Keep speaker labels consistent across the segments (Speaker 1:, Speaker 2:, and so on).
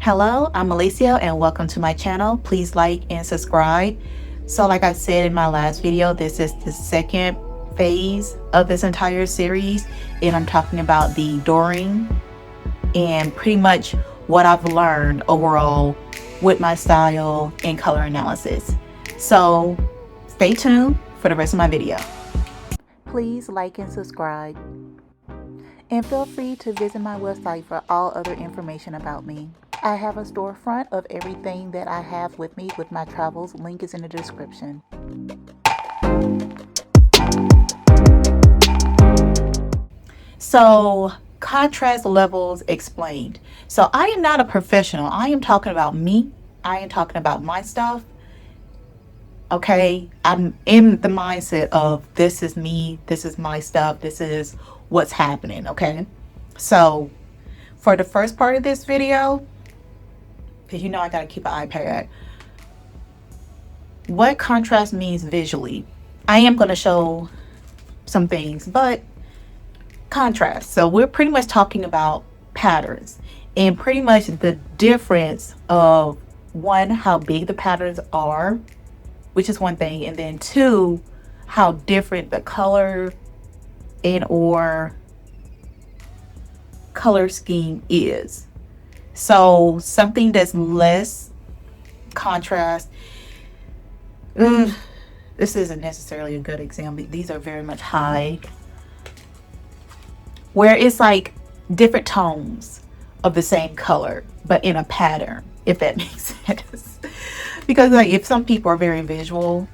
Speaker 1: Hello, I'm Malaceo and welcome to my channel. Please like and subscribe. So like I said in my last video, this is the second phase of this entire series, and I'm talking about the drawing and pretty much what I've learned overall with my style and color analysis. So stay tuned for the rest of my video. Please like and subscribe. And feel free to visit my website for all other information about me. I have a storefront of everything that I have with me with my travels. Link is in the description. So, contrast levels explained. So, I am not a professional. I am talking about me. I am talking about my stuff. Okay, I'm in the mindset of this is me, this is my stuff, this is what's happening. Okay, so for the first part of this video, because you know I gotta keep an iPad, what contrast means visually. I am going to show some things, but contrast. So we're pretty much talking about patterns and pretty much the difference of one, how big the patterns are, which is one thing, and then two, how different the color and or color scheme is. So something that's less contrast, this isn't necessarily a good example. These are very much high, where it's like different tones of the same color but in a pattern, if that makes sense. Because like if some people are very visual,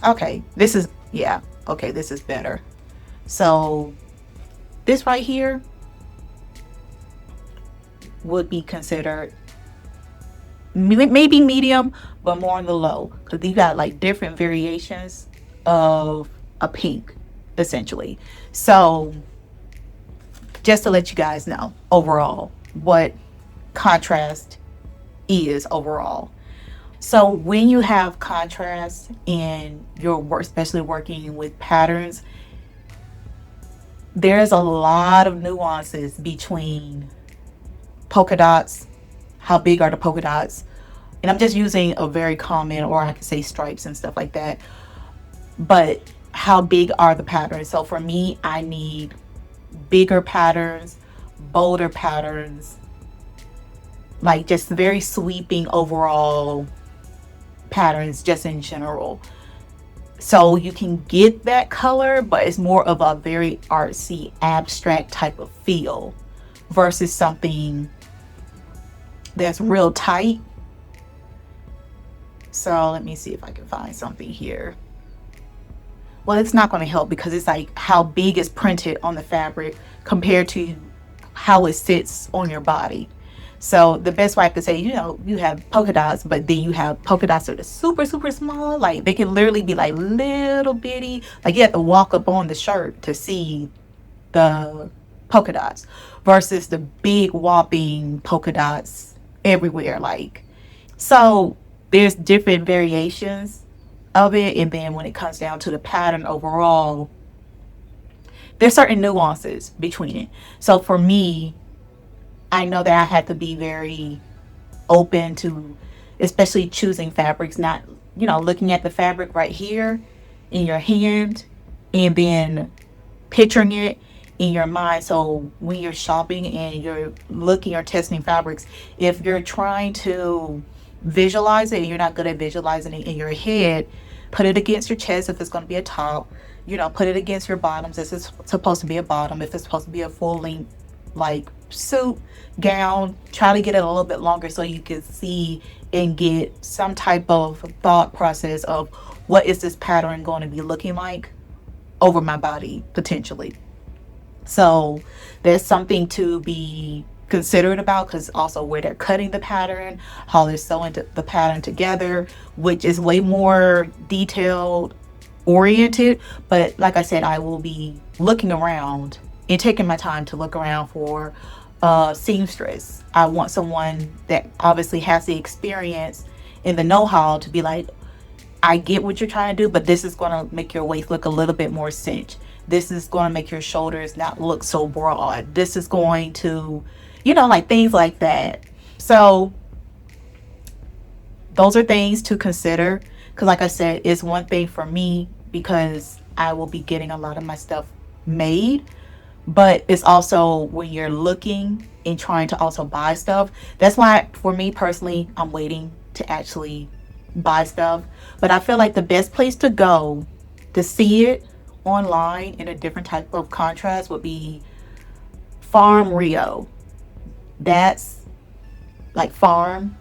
Speaker 1: okay, this is, yeah, okay, this is better. So this right here would be considered maybe medium, but more on the low, because you got like different variations of a pink essentially. So just to let you guys know overall what contrast is overall. So when you have contrast in your work, especially working with patterns, there's a lot of nuances between polka dots, how big are the polka dots, and I'm just using a very common, or I could say stripes and stuff like that, but how big are the patterns. So for me, I need bigger patterns, bolder patterns, like just very sweeping overall patterns just in general. So you can get that color, but it's more of a very artsy, abstract type of feel versus something that's real tight. So let me see if I can find something here. Well, it's not going to help because it's like how big is printed on the fabric compared to how it sits on your body. So the best way I could say, you know, you have polka dots, but then you have polka dots that are super, super small. Like they can literally be like little bitty. Like you have to walk up on the shirt to see the polka dots versus the big whopping polka dots everywhere. Like, so there's different variations of it. And then when it comes down to the pattern overall, there's certain nuances between it. So for me, I know that I had to be very open to, especially choosing fabrics, not, you know, looking at the fabric right here in your hand and then picturing it in your mind. So when you're shopping and you're looking or testing fabrics, if you're trying to visualize it and you're not good at visualizing it in your head, put it against your chest if it's going to be a top, you know, put it against your bottoms if it's supposed to be a bottom, if it's supposed to be a full length like suit, gown, try to get it a little bit longer so you can see and get some type of thought process of what is this pattern going to be looking like over my body potentially. So there's something to be considerate about, because also where they're cutting the pattern, how they're sewing the pattern together, which is way more detailed oriented. But like I said, I will be looking around and taking my time to look around for seamstress. I want someone that obviously has the experience and the know-how to be like, I get what you're trying to do, but this is going to make your waist look a little bit more cinched. This is going to make your shoulders not look so broad. This is going to, like things like that. So those are things to consider. Because, like I said, it's one thing for me because I will be getting a lot of my stuff made. But it's also when you're looking and trying to also buy stuff. That's why, for me personally, I'm waiting to actually buy stuff. But I feel like the best place to go to see it online in a different type of contrast would be Farm Rio. That's like farm,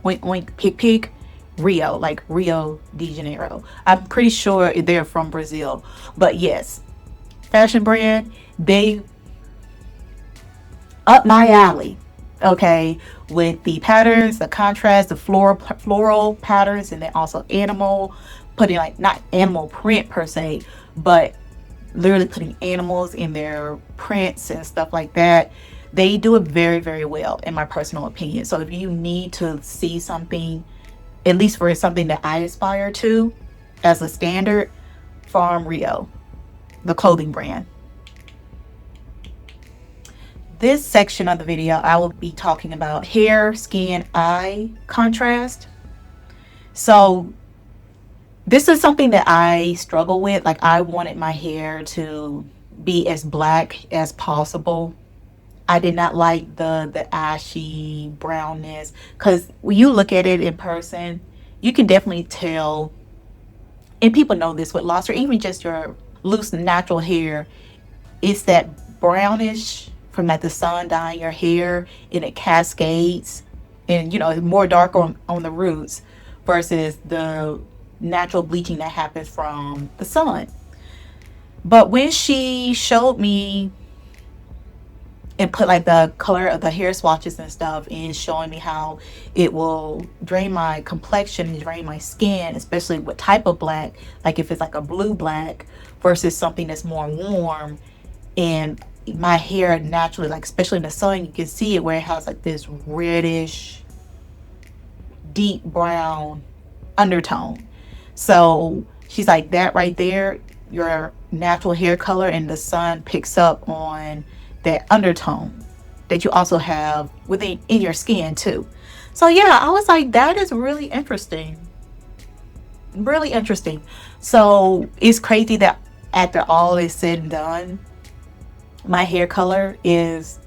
Speaker 1: wink, wink, pick, pick, Rio, like Rio de Janeiro. I'm pretty sure they're from Brazil. But yes, fashion brand, they up my alley. Okay, with the patterns, the contrast, the floral patterns, and then also animal, putting like not animal print per se, but literally putting animals in their prints and stuff like that. They do it very, very well, in my personal opinion. So if you need to see something, at least for something that I aspire to as a standard, Farm Rio, the clothing brand. This section of the video, I will be talking about hair, skin, eye contrast. So this is something that I struggle with. Like, I wanted my hair to be as black as possible. I did not like the ashy brownness, because when you look at it in person, you can definitely tell, and people know this with loss or even just your loose natural hair, it's that brownish from like the sun dyeing your hair, and it cascades, and it's more dark on the roots versus the natural bleaching that happens from the sun. But when she showed me and put like the color of the hair swatches and stuff, and showing me how it will drain my complexion and drain my skin, especially what type of black, like if it's like a blue black versus something that's more warm. And my hair naturally, like especially in the sun, you can see it where it has like this reddish deep brown undertone. So she's like, that right there, your natural hair color, and the sun picks up on that undertone that you also have within in your skin too. So yeah, I was like, that is really interesting. Really interesting. So it's crazy that after all is said and done, my hair color is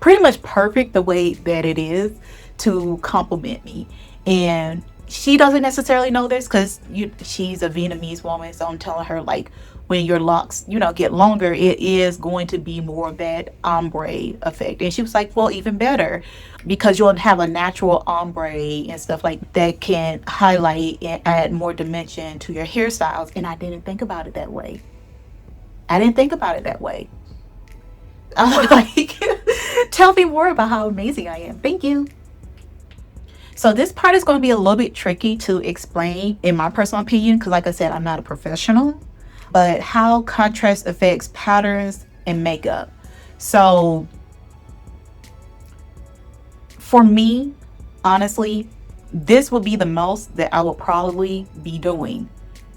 Speaker 1: pretty much perfect the way that it is to compliment me. And she doesn't necessarily know this because she's a Vietnamese woman, so I'm telling her, like, when your locks get longer, it is going to be more of that ombre effect. And she was like, well, even better, because you'll have a natural ombre and stuff like that can highlight and add more dimension to your hairstyles. And I didn't think about it that way. I didn't think about it that way. I was like, tell me more about how amazing I am. Thank you. So this part is going to be a little bit tricky to explain, in my personal opinion, because like I said, I'm not a professional. But how contrast affects patterns and makeup. So for me, honestly, this would be the most that I will probably be doing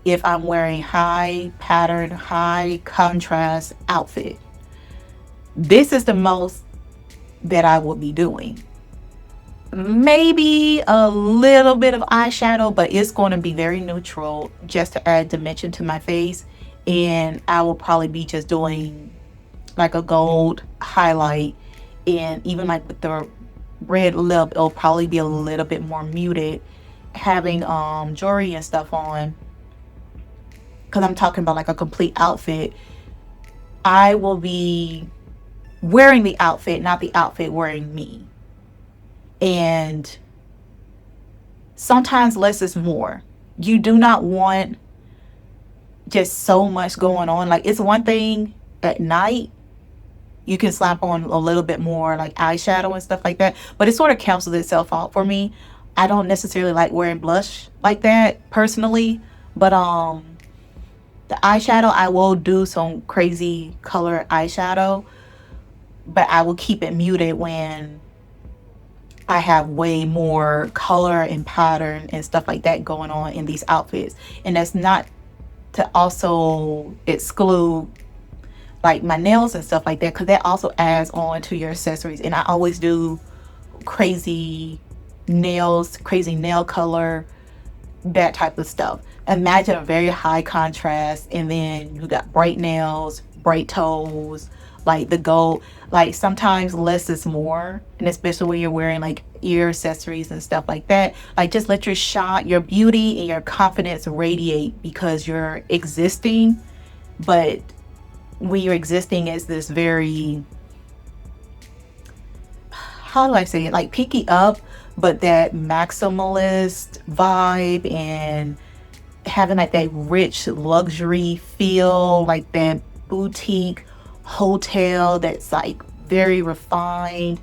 Speaker 1: if I'm wearing high pattern, high contrast outfit. This is the most that I will be doing. Maybe a little bit of eyeshadow, but it's going to be very neutral just to add dimension to my face. And I will probably be just doing like a gold highlight, and even like with the red lip, it'll probably be a little bit more muted, having jewelry and stuff on, because I'm talking about like a complete outfit. I will be wearing the outfit, not the outfit wearing me. And sometimes less is more. You do not want just so much going on. Like, it's one thing at night, you can slap on a little bit more like eyeshadow and stuff like that, but it sort of cancels itself out for me. I don't necessarily like wearing blush like that personally, but the eyeshadow, I will do some crazy color eyeshadow, but I will keep it muted when I have way more color and pattern and stuff like that going on in these outfits. And that's not to also exclude like my nails and stuff like that, because that also adds on to your accessories. And I always do crazy nails, crazy nail color, that type of stuff. Imagine a very high contrast, and then you got bright nails, bright toes, like the gold. Like sometimes less is more, and especially when you're wearing like ear accessories and stuff like that. Like just let your shine, your beauty, and your confidence radiate because you're existing. But when you're existing as this very, how do I say it, like picky up, but that maximalist vibe, and having like that rich luxury feel, like that boutique hotel that's like very refined,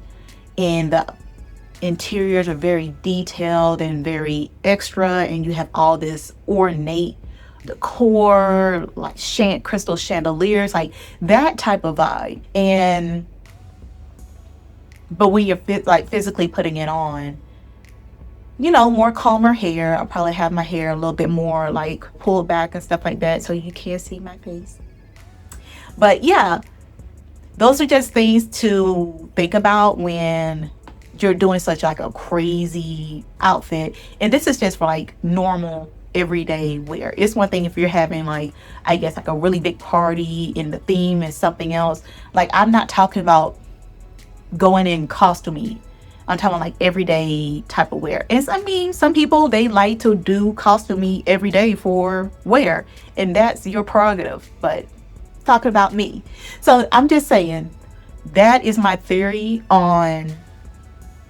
Speaker 1: and the interiors are very detailed and very extra, and you have all this ornate decor, like crystal chandeliers, like that type of vibe. And but when you're like physically putting it on, more calmer hair. I'll probably have my hair a little bit more like pulled back and stuff like that, so you can't see my face. But yeah, those are just things to think about when you're doing such like a crazy outfit. And this is just for like normal everyday wear. It's one thing if you're having like, I guess, like a really big party and the theme is something else. Like, I'm not talking about going in costumey. I'm talking like everyday type of wear. And I mean, some people, they like to do costumey every day for wear, and that's your prerogative. But talking about me. So I'm just saying that is my theory on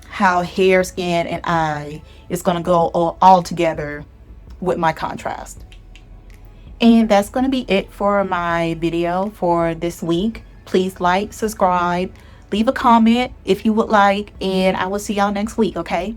Speaker 1: how hair, skin, and eye is going to go all together with my contrast. And that's going to be it for my video for this week. Please like, subscribe, leave a comment if you would like, and I will see y'all next week, okay?